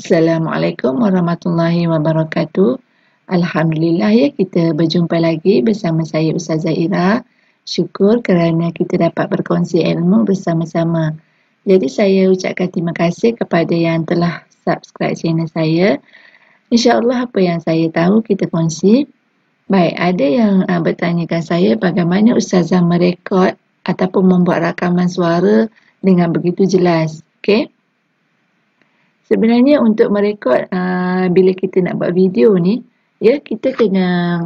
Assalamualaikum warahmatullahi wabarakatuh. Alhamdulillah ya, kita berjumpa lagi bersama saya Ustazah Ira. Syukur kerana kita dapat berkongsi ilmu bersama-sama. Jadi saya ucapkan terima kasih kepada yang telah subscribe channel saya. InsyaAllah apa yang saya tahu kita kongsi. Baik, ada yang bertanyakan saya bagaimana Ustazah merekod ataupun membuat rakaman suara dengan begitu jelas. Okey. Sebenarnya untuk merekod bila kita nak buat video ni, ya, kita kena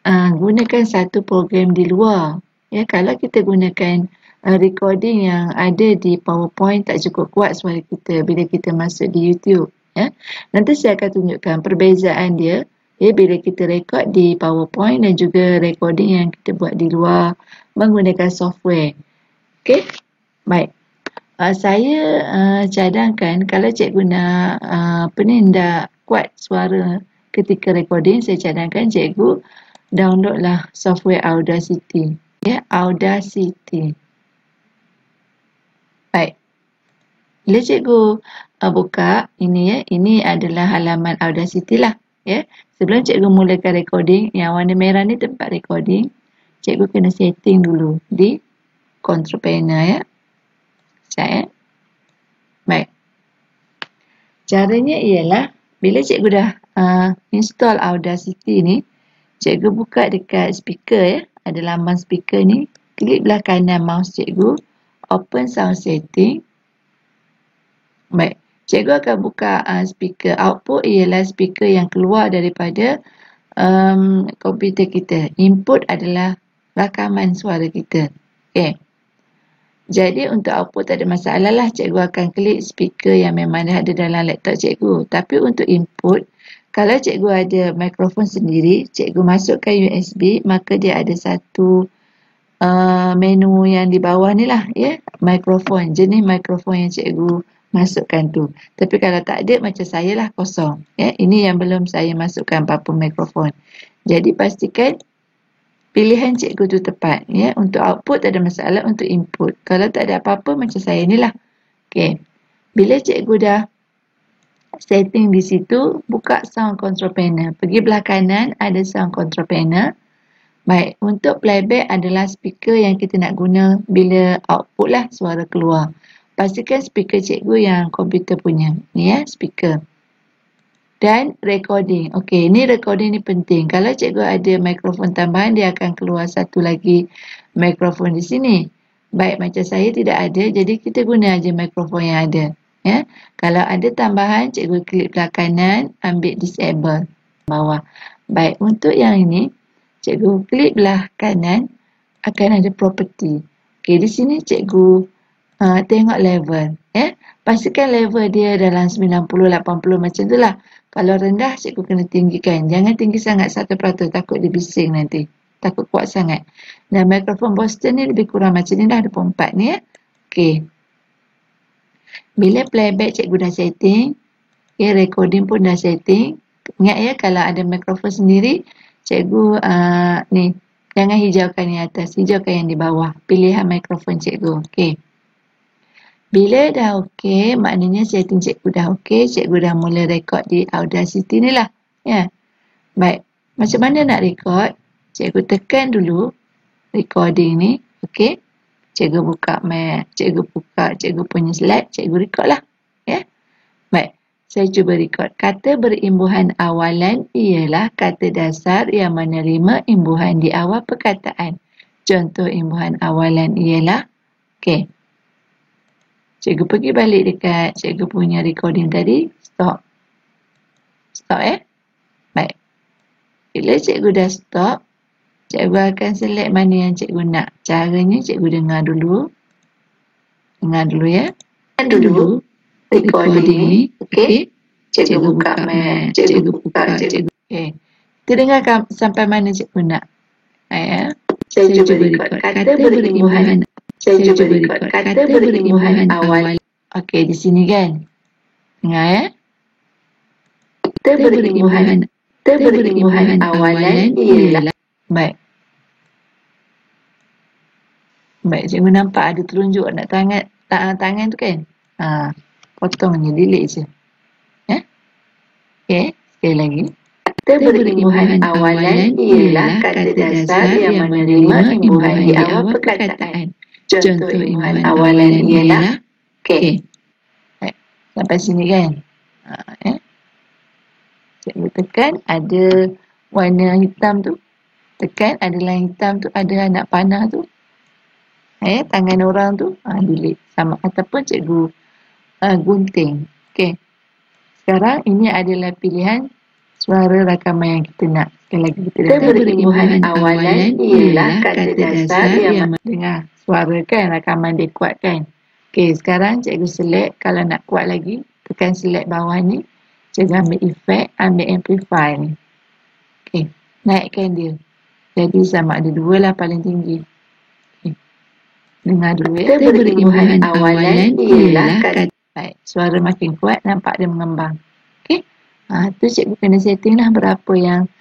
gunakan satu program di luar. Ya, kalau kita gunakan recording yang ada di PowerPoint tak cukup kuat suara kita bila kita masuk di YouTube. Ya. Nanti saya akan tunjukkan perbezaan dia, ya, bila kita rekod di PowerPoint dan juga recording yang kita buat di luar menggunakan software. Okey? Baik. Saya cadangkan kalau cikgu nak nak kuat suara ketika recording, saya cadangkan cikgu downloadlah software Audacity. Ya, Audacity. Baik. Bila cikgu buka ini, ya, ini adalah halaman Audacity lah. Ya. Sebelum cikgu mulakan recording, yang warna merah ni tempat recording, cikgu kena setting dulu di control panel, ya. Sekejap, baik. Caranya ialah bila cikgu dah install Audacity ni, cikgu buka dekat speaker, ya. Ada lambang speaker ni. Klik belah kanan mouse cikgu. Open sound setting. Baik. Cikgu akan buka speaker. Output ialah speaker yang keluar daripada komputer kita. Input adalah rakaman suara kita. Okey. Jadi untuk output tak ada masalah lah. Cikgu akan klik speaker yang memang ada dalam laptop cikgu. Tapi untuk input, kalau cikgu ada mikrofon sendiri, cikgu masukkan USB, maka dia ada satu menu yang di bawah ni lah, ya, mikrofon. Jenis mikrofon yang cikgu masukkan tu. Tapi kalau tak ada, macam saya lah, kosong. Ya, ini yang belum saya masukkan apa-apa mikrofon. Jadi pastikan pilihan cikgu tu tepat, ya. Untuk output tak ada masalah, untuk input. Kalau tak ada apa-apa macam saya ni lah. Okey. Bila cikgu dah setting di situ, buka sound control panel. Pergi belah kanan ada sound control panel. Baik, untuk playback adalah speaker yang kita nak guna bila output lah suara keluar. Pastikan speaker cikgu yang komputer punya. Ni, ya, speaker. Dan recording. Okey, ni recording ni penting. Kalau cikgu ada mikrofon tambahan, dia akan keluar satu lagi mikrofon di sini. Baik, macam saya tidak ada, jadi kita guna aja mikrofon yang ada. Ya. Kalau ada tambahan, cikgu klik belah kanan, ambil disable bawah. Baik, untuk yang ini, cikgu klik belah kanan, akan ada property. Okey, di sini cikgu tengok level. Ya. Pastikan level dia dalam 90-80 macam tu lah. Kalau rendah, cikgu kena tinggikan. Jangan tinggi sangat 1%, takut dia bising nanti. Takut kuat sangat. Dan mikrofon Boston ni lebih kurang macam ni dah, 24 ni, ya. Okey. Bila playback cikgu dah setting, okay, recording pun dah setting. Ingat, ya, kalau ada mikrofon sendiri, cikgu ni, jangan hijaukan yang atas, hijaukan yang di bawah. Pilihan mikrofon cikgu. Okey. Bila dah okey, maknanya setting cikgu dah okey, cikgu dah mula rekod di Audacity ni lah. Ya. Baik. Macam mana nak rekod? Cikgu tekan dulu recording ni. Okey. Cikgu buka Mac, cikgu punya slide, cikgu rekod lah. Ya. Baik. Saya cuba rekod. Kata berimbuhan awalan ialah kata dasar yang menerima imbuhan di awal perkataan. Contoh imbuhan awalan ialah, okey. Cikgu pergi balik dekat cikgu punya recording tadi. Stop. Stop, ya. Baik. Bila cikgu dah stop, cikgu akan select mana yang cikgu nak. Caranya cikgu dengar dulu. Dengar dulu, ya. Dengar dulu recording ni. Okey. Cikgu buka Mac. Cikgu buka. Okey. Kita dengar sampai mana cikgu nak. Ya. Saya cuba rekod. Kata berimbuhan. Saya cuba rekod. Kata berimbuhan awal. Okey, di sini kan. Dengar, ya. Kata berimbuhan awalan ialah. Baik. Baik, cikgu nampak ada telunjuk nak tangan tu kan. Potong je, delete je. Ya. Okey, sekali lagi. Kata berimbuhan awalan ialah kata dasar yang menerima imbuhan di awal perkataan. Contoh imbuhan awalan ialah Okey. Baik. Sampai sini kan? Cikgu tekan ada warna hitam tu. Tekan ada line hitam tu, ada anak panah tu. Tangan orang tu, delete. Sama ataupun cikgu gunting. Okey. Sekarang ini adalah pilihan suara rakaman yang kita nak. Sekali lagi kita kata berimbuhan awalan ialah kata dasar yang dengar suara kan, rakaman dia kuat kan. Okey, sekarang cikgu select. Kalau nak kuat lagi, tekan select bawah ni. Cikgu ambil effect, ambil amplify ni. Okey, naikkan dia. Jadi sama ada 2 lah paling tinggi. Okay. Dengar dulu ya. Kata berimbuhan awalan ialah kata. Baik, suara makin kuat, nampak dia mengembang. Okey. Tu cikgu kena setting lah berapa yang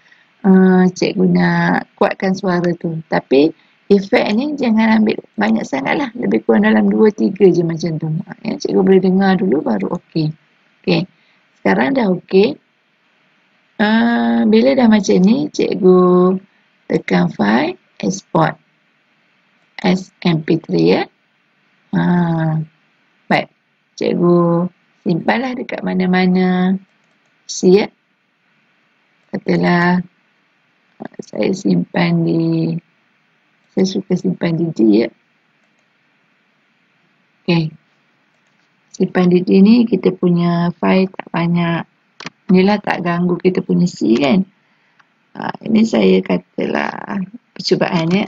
cikgu nak kuatkan suara tu. Tapi efek ni jangan ambil banyak sangat lah. Lebih kurang dalam 2-3 je macam tu. Cikgu boleh dengar dulu baru okey. Okey. Sekarang dah okey. Bila dah macam ni, cikgu tekan file, export as MP3 ya. Baik. Cikgu simpanlah dekat mana-mana. Ya. Katalah saya simpan di, saya suka simpan di D ya. Okey. Simpan di D ni kita punya file tak banyak. Inilah tak ganggu kita punya C kan. Ini saya katalah percubaan ya.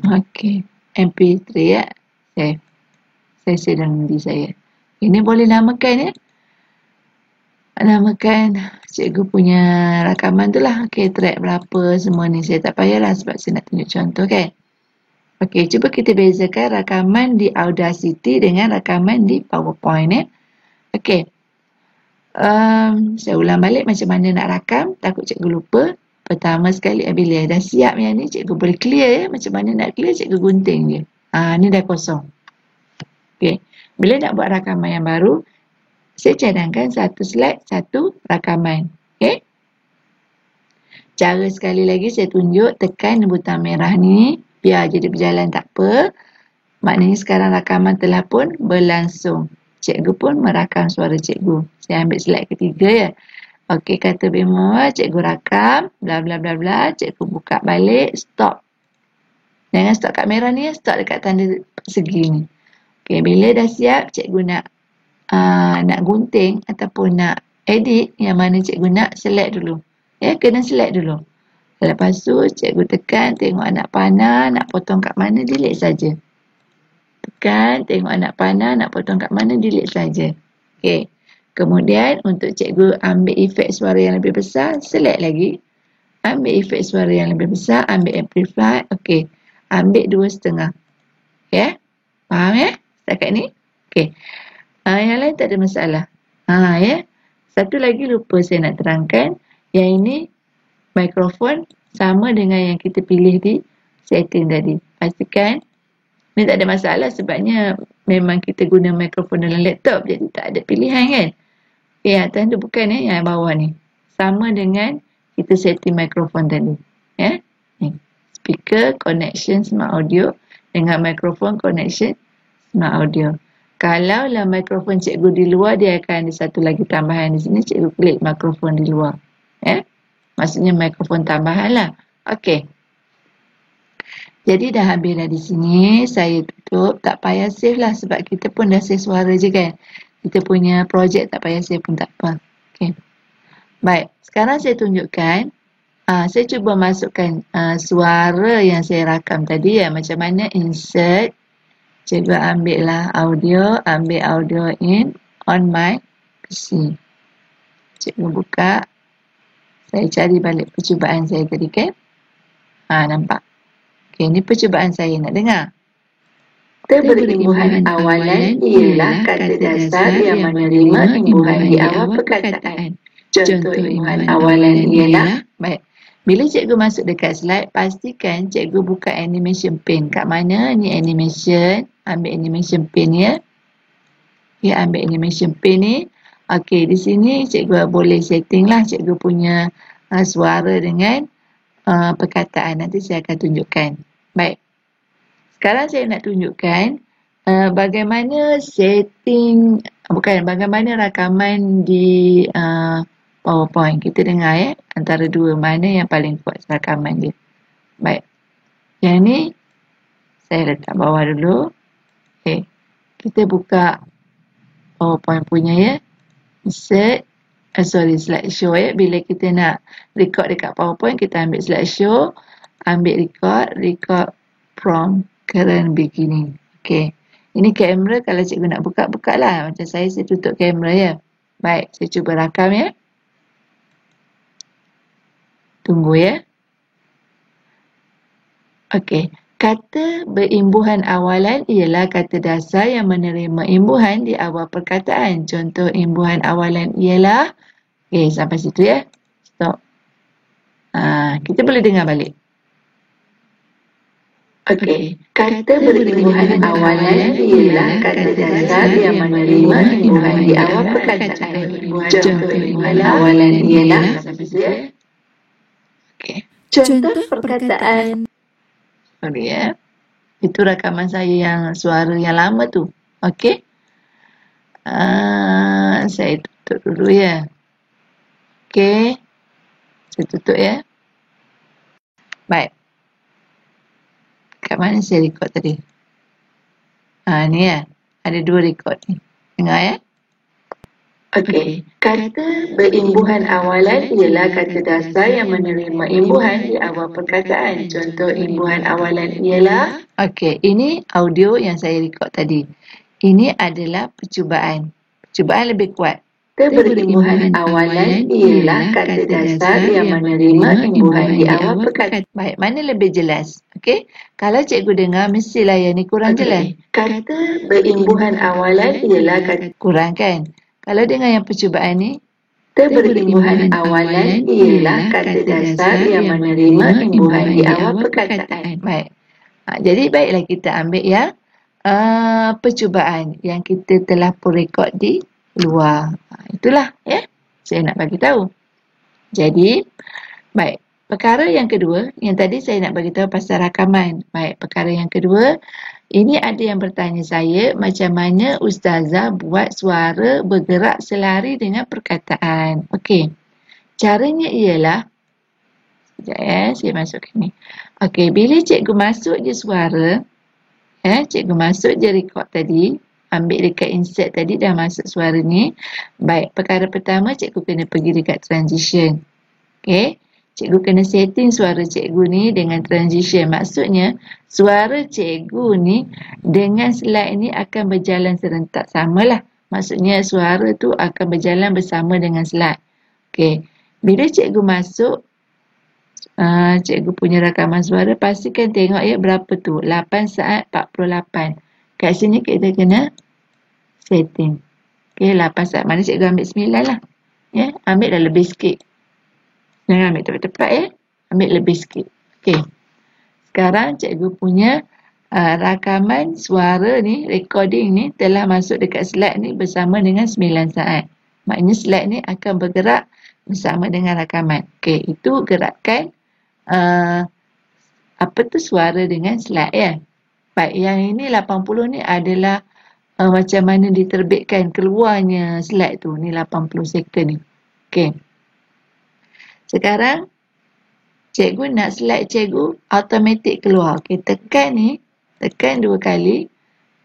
Okey. MP3 ya. Save. Saya sedang di saya. Ini boleh namakan ya. Namakan cikgu punya rakaman tu lah. Okey, track berapa semua ni. Saya tak payahlah sebab saya nak tunjuk contoh kan. Okey, cuba kita bezakan rakaman di Audacity dengan rakaman di PowerPoint ya. Okey. Saya ulang balik macam mana nak rakam. Takut cikgu lupa. Pertama sekali bila dah siap yang ni, cikgu boleh clear ya. Macam mana nak clear, cikgu gunting je. Ni dah kosong. Okey. Bila nak buat rakaman yang baru, saya cadangkan satu slide, satu rakaman. Okey. Cara sekali lagi saya tunjuk, tekan butang merah ni. Biar jadi berjalan tak apa. Maknanya sekarang rakaman telah pun berlangsung. Cikgu pun merakam suara cikgu. Saya ambil slide ketiga ya. Okey, kata bemo, cikgu rakam. Bla bla bla bla. Cikgu buka balik. Stop. Jangan stop kat merah ni ya. Stop dekat tanda segi ni. Okey, bila dah siap, cikgu nak gunting ataupun nak edit yang mana cikgu nak, select dulu. Ya, kena select dulu. Lepas tu, cikgu tekan, tengok anak panah, nak potong kat mana, delete saja. Tekan, tengok anak panah, nak potong kat mana, delete saja. Okey. Kemudian, untuk cikgu ambil efek suara yang lebih besar, select lagi. Ambil efek suara yang lebih besar, ambil amplify. Okey. Ambil 2,5. Ya? Faham ya? Setakat ni? Okey. Yang lain tak ada masalah. Ya. Satu lagi lupa saya nak terangkan. Yang ini mikrofon sama dengan yang kita pilih di setting tadi. Pastikan ni tak ada masalah sebabnya memang kita guna mikrofon dalam laptop, jadi tak ada pilihan kan. Okey, atas tu bukan yang bawah ni. Sama dengan kita setting mikrofon tadi. Ya. Ni. Speaker connection smart audio dengan mikrofon connection smart audio. Kalau lah mikrofon cikgu di luar, dia akan ada satu lagi tambahan di sini. Cikgu klik mikrofon di luar. Ya. Maksudnya mikrofon tambahan lah. Okey. Jadi dah habis dah di sini. Saya tutup. Tak payah save lah sebab kita pun dah save suara je kan. Kita punya projek tak payah save pun tak apa. Okey. Baik. Sekarang saya tunjukkan. Saya cuba masukkan suara yang saya rakam tadi ya. Macam mana insert. Cikgu ambil lah audio. Ambil audio in on my PC. Cikgu buka. Saya cari balik percubaan saya tadi kan. Nampak. Okey, ni percubaan saya nak dengar. Kata berimbuhan awalan ialah kata dasar yang menerima imbuhan di awal perkataan. Contoh imbuhan awalan ialah. Baik. Bila cikgu masuk dekat slide, pastikan cikgu buka animation pane. Kat mana ni animation? Ambil animation pane ya. Ya, ambil animation pane ni. Okey, di sini cikgu boleh setting lah cikgu punya suara dengan perkataan. Nanti saya akan tunjukkan. Baik. Sekarang saya nak tunjukkan bagaimana setting, bagaimana rakaman di PowerPoint. Kita dengar ya, antara dua mana yang paling kuat rakaman dia. Baik. Yang ni saya letak bawah dulu. Okey. Kita buka PowerPoint punya ya. Insert, slideshow ya. Bila kita nak record dekat PowerPoint, kita ambil slideshow, ambil record from current beginning. Okey. Ini kamera, kalau cikgu nak buka, buka lah. Macam saya tutup kamera ya. Baik, saya cuba rakam ya. Tunggu ya. Okey. Kata berimbuhan awalan ialah kata dasar yang menerima imbuhan di awal perkataan. Contoh imbuhan awalan ialah, okey, sampai situ ya. Stop. Kita boleh dengar balik. Okey, kata berimbuhan awalan ialah kata dasar yang menerima imbuhan di awal perkataan. Contoh imbuhan awalan ialah, okey. Contoh perkataan. Sorry ya. Itu rakaman saya yang suara yang lama tu. Okey. Saya tutup dulu ya. Okey. Saya tutup ya. Baik. Kat mana saya record tadi? Ni ya. Ada dua record ni. Dengar ya. Okey, kata berimbuhan awalan ialah kata dasar yang menerima imbuhan di awal perkataan. Contoh imbuhan awalan ialah. Okey, ini audio yang saya record tadi. Ini adalah percubaan. Percubaan lebih kuat. Kata berimbuhan awalan ialah kata dasar yang menerima imbuhan di awal perkataan. Baik, mana lebih jelas? Okey, kalau cikgu dengar, mestilah yang ni kurang jelas. Kata berimbuhan awalan ialah kata. Kurang kan? Kalau dengar yang percubaan ni, kata berimbuhan awalan ialah kata dasar yang menerima imbuhan di awal perkataan. Baik. Jadi baiklah kita ambil yang percubaan yang kita telah pun rekod di luar. Itulah ya. Saya nak bagi tahu. Jadi, baik. Perkara yang kedua, yang tadi saya nak bagi tahu pasal rakaman. Baik, perkara yang kedua, ini ada yang bertanya saya, macam mana Ustazah buat suara bergerak selari dengan perkataan. Okey. Caranya ialah, sekejap ya, saya masukkan ni. Okey, bila cikgu masuk je suara, cikgu masuk je record tadi, ambil dekat insert tadi, dah masuk suara ni. Baik, perkara pertama cikgu kena pergi dekat transition. Okey. Cikgu kena setting suara cikgu ni dengan transition. Maksudnya, suara cikgu ni dengan slide ni akan berjalan serentak. Samalah. Maksudnya, suara tu akan berjalan bersama dengan slide. Okey. Bila cikgu masuk, cikgu punya rakaman suara, pastikan tengok ya berapa tu. 8 saat 48. Kat sini kita kena setting. Okey, 8 saat. Mana cikgu ambil 9 lah. Ya, ambil dah lebih sikit. Jangan ambil tepat-tepat ya. Ambil lebih sikit. Okey. Sekarang cikgu punya rakaman suara ni, recording ni telah masuk dekat slide ni bersama dengan 9 saat. Maknanya slide ni akan bergerak bersama dengan rakaman. Okey, itu gerakan suara dengan slide ya. Baik, yang ini 80 ni adalah macam mana diterbitkan keluarnya slide tu. Ni 80 second ni. Okey. Sekarang, cikgu nak slide cikgu automatik keluar. Okey, tekan ni, tekan 2 kali,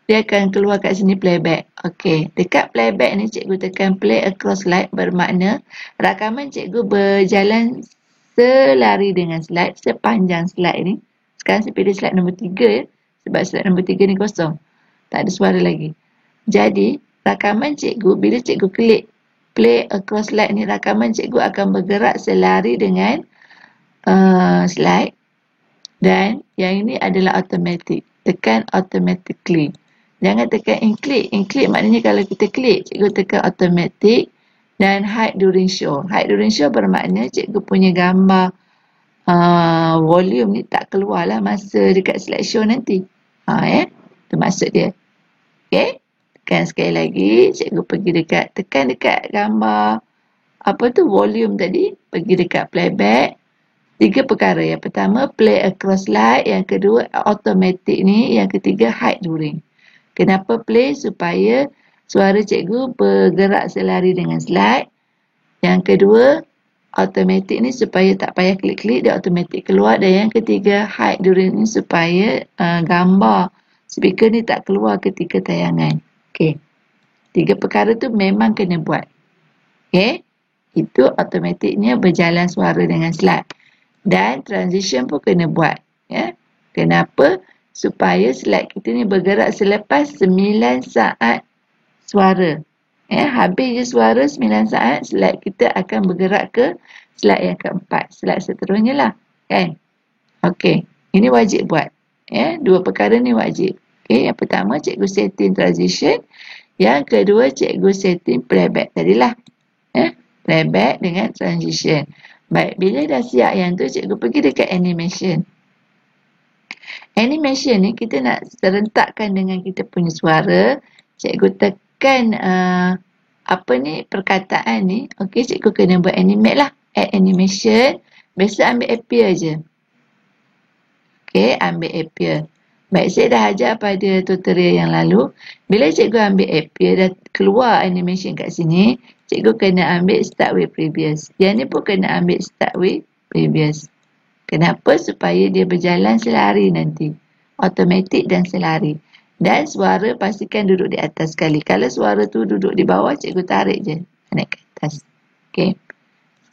dia akan keluar kat sini playback. Okey, dekat playback ni cikgu tekan play across slide, bermakna rakaman cikgu berjalan selari dengan slide, sepanjang slide ni. Sekarang saya pilih slide nombor 3 ya, sebab slide nombor 3 ni kosong. Tak ada suara lagi. Jadi, rakaman cikgu, bila cikgu klik play across slide ni, rakaman cikgu akan bergerak selari dengan slide, dan yang ini adalah automatic. Tekan automatically. Jangan tekan include. Include maknanya kalau kita klik, cikgu tekan automatic, dan hide during show. Hide during show bermakna cikgu punya gambar volume ni tak keluarlah masa dekat slideshow nanti. Itu maksud dia. Okay? Tekan sekali lagi, cikgu pergi tekan dekat gambar volume tadi, pergi dekat playback. 3 perkara. Yang pertama, play across slide. Yang kedua, automatic ni. Yang ketiga, hide during. Kenapa play? Supaya suara cikgu bergerak selari dengan slide. Yang kedua, automatic ni supaya tak payah klik-klik, dia automatic keluar. Dan yang ketiga, hide during ni supaya gambar speaker ni tak keluar ketika tayangan. Okey. 3 perkara tu memang kena buat. Okey. Itu automatiknya berjalan suara dengan slide. Dan transition pun kena buat. Ya. Kenapa? Supaya slide kita ni bergerak selepas 9 saat suara. Ya, habis je suara 9 saat, slide kita akan bergerak ke slide yang keempat. Slide seterusnya lah. Kan? Okey. Ini wajib buat. Ya, 2 perkara ni wajib. Okey, yang pertama cikgu setting transition. Yang kedua cikgu setting playback tadilah. Ya, playback dengan transition. Baik, bila dah siap yang tu, cikgu pergi dekat animation. Animation ni kita nak serentakkan dengan kita punya suara. Cikgu tekan perkataan ni. Okey, cikgu kena buat animate lah. Add animation. Biasa ambil appear je. Okey, ambil appear. Baik, saya dah ajar pada tutorial yang lalu. Bila cikgu ambil appear, dah keluar animation kat sini, cikgu kena ambil start with previous. Yang ni pun kena ambil start with previous. Kenapa? Supaya dia berjalan selari nanti. Automatik dan selari. Dan suara pastikan duduk di atas sekali. Kalau suara tu duduk di bawah, cikgu tarik je. Naik ke atas. Okey.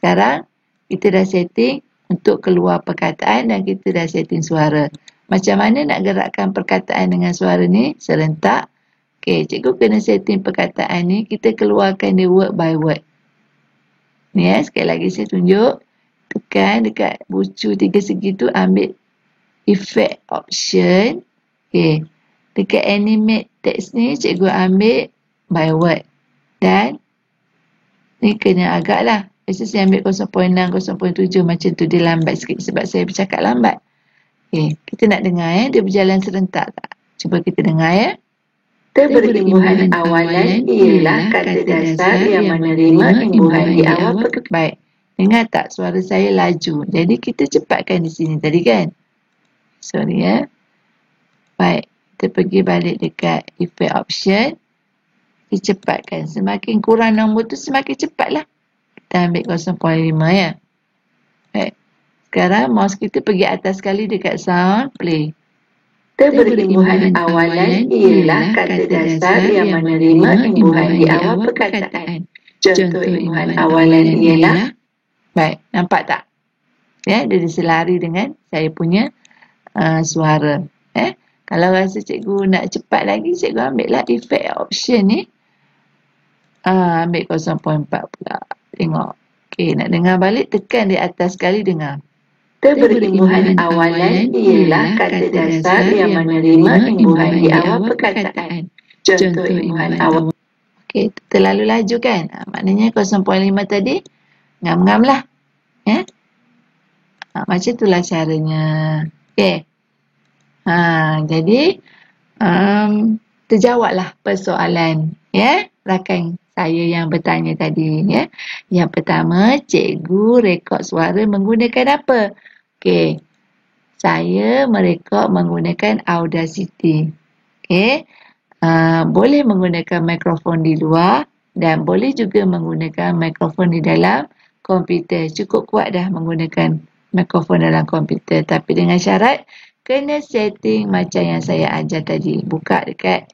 Sekarang, kita dah setting untuk keluar perkataan dan kita dah setting suara. Macam mana nak gerakkan perkataan dengan suara ni? Serentak. Okey, cikgu kena setting perkataan ni. Kita keluarkan dia word by word. Ni sekali lagi saya tunjuk. Tekan dekat bucu 3 segi tu, ambil effect option. Okey. Dekat animate text ni, cikgu ambil by word. Dan ni kena agak lah. Biasa saya ambil 0.6, 0.7 macam tu. Dia lambat sikit sebab saya bercakap lambat. Okey, kita nak dengar dia berjalan serentak tak? Cuba kita dengar ya. Teberimbuhan awalan ialah kata dasar yang menerima imbuhan di awal perkataan. Baik. Dengar tak suara saya laju? Jadi kita cepatkan di sini tadi kan? Sorry ya. Baik. Kita pergi balik dekat effect option. Kita cepatkan. Semakin kurang nombor tu semakin cepatlah. Kita ambil 0.5 ya. Baik. Sekarang mouse kita pergi atas sekali dekat sound, play. Teberimbuhan awalan ialah kata dasar yang menerima imbuhan di awal perkataan. Contoh imbuhan awalan ialah. Baik, nampak tak? Ya, dia diselari dengan saya punya suara. Kalau rasa cikgu nak cepat lagi, cikgu ambil lah effect option ni. Ambil 0.4 pula. Tengok. Okey, nak dengar balik, tekan di atas sekali dengar. Teberimbuhan awalan ialah kata dasar yang menerima imbuhan di awal perkataan. Contoh imbuhan awal. Okey, terlalu laju kan? Maknanya 0.5 tadi ngam-ngam lah. Ya? Macam itulah caranya. Okey. Jadi terjawablah persoalan ya, rakan saya yang bertanya tadi ya. Yang pertama, cikgu rekod suara menggunakan apa? Okey. Saya merekod menggunakan Audacity. Okey. Boleh menggunakan mikrofon di luar dan boleh juga menggunakan mikrofon di dalam komputer. Cukup kuat dah menggunakan mikrofon dalam komputer, tapi dengan syarat kena setting macam yang saya ajar tadi. Buka dekat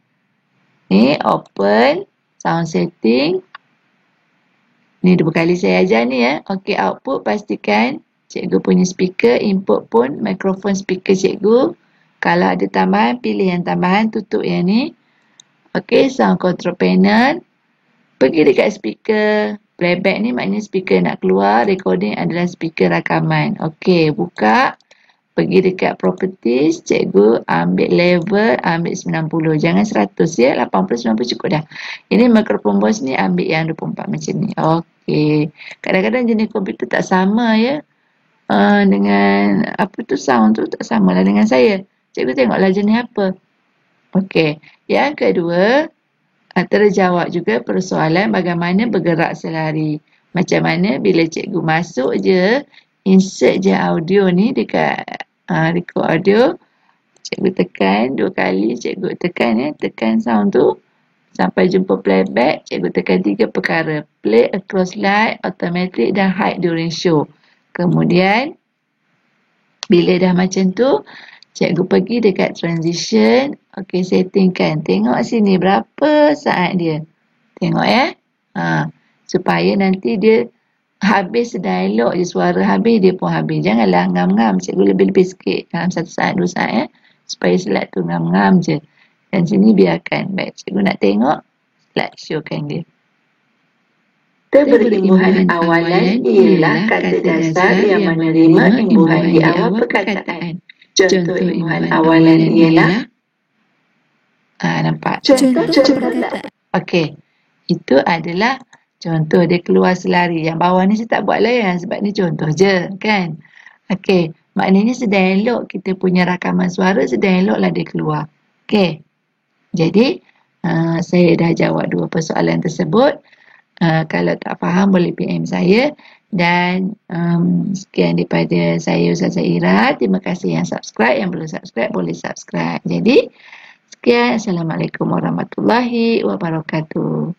ni, open sound setting. Ni 2 kali saya ajar ni ya. Okey, output pastikan cikgu punya speaker, input pun mikrofon speaker cikgu. Kalau ada tambahan, pilih yang tambahan, tutup yang ni. Okey, sound control panel. Pergi dekat speaker. Playback ni maknanya speaker nak keluar, recording adalah speaker rakaman. Okey, buka. Pergi dekat properties, cikgu ambil level, ambil 90. Jangan 100 ya, 80, 90 cukup dah. Ini mikrofon bos ni ambil yang 24 macam ni. Okey. Kadang-kadang jenis komputer tak sama ya. Dengan sound tu tak sama lah dengan saya. Cikgu tengoklah jenis apa. Okey. Yang kedua, terjawab juga persoalan bagaimana bergerak selari. Macam mana bila cikgu masuk je, insert je audio ni dekat record audio. Cikgu tekan 2 kali, cikgu tekan sound tu. Sampai jumpa playback, cikgu tekan 3 perkara. Play across slide, automatic dan hide during show. Kemudian, bila dah macam tu, cikgu pergi dekat transition. Okey, settingkan. Tengok sini berapa saat dia. Tengok ya. Supaya nanti dia habis dialog je, suara habis dia pun habis. Janganlah ngam-ngam. Cikgu lebih-lebih sikit dalam 1 saat, 2 saat ya. Supaya slide tu ngam-ngam je. Dan sini biarkan. Baik, cikgu nak tengok slide showkan dia. Berimbuhan awalan ialah kata dasar yang menerima imbuhan di awal perkataan. Contoh imbuhan awalan ialah nampak? Contoh perkataan. Okey. Itu adalah contoh dia keluar selari. Yang bawah ni saya tak buat layan sebab ni contoh je, kan? Okey. Maknanya sedialog kita punya rakaman suara, sedialog lah dia keluar. Okey. Jadi, saya dah jawab 2 persoalan tersebut. Kalau tak faham boleh PM saya. Dan sekian daripada saya, Ustazah Ira. Terima kasih yang subscribe. Yang belum subscribe boleh subscribe. Jadi, sekian. Assalamualaikum warahmatullahi wabarakatuh.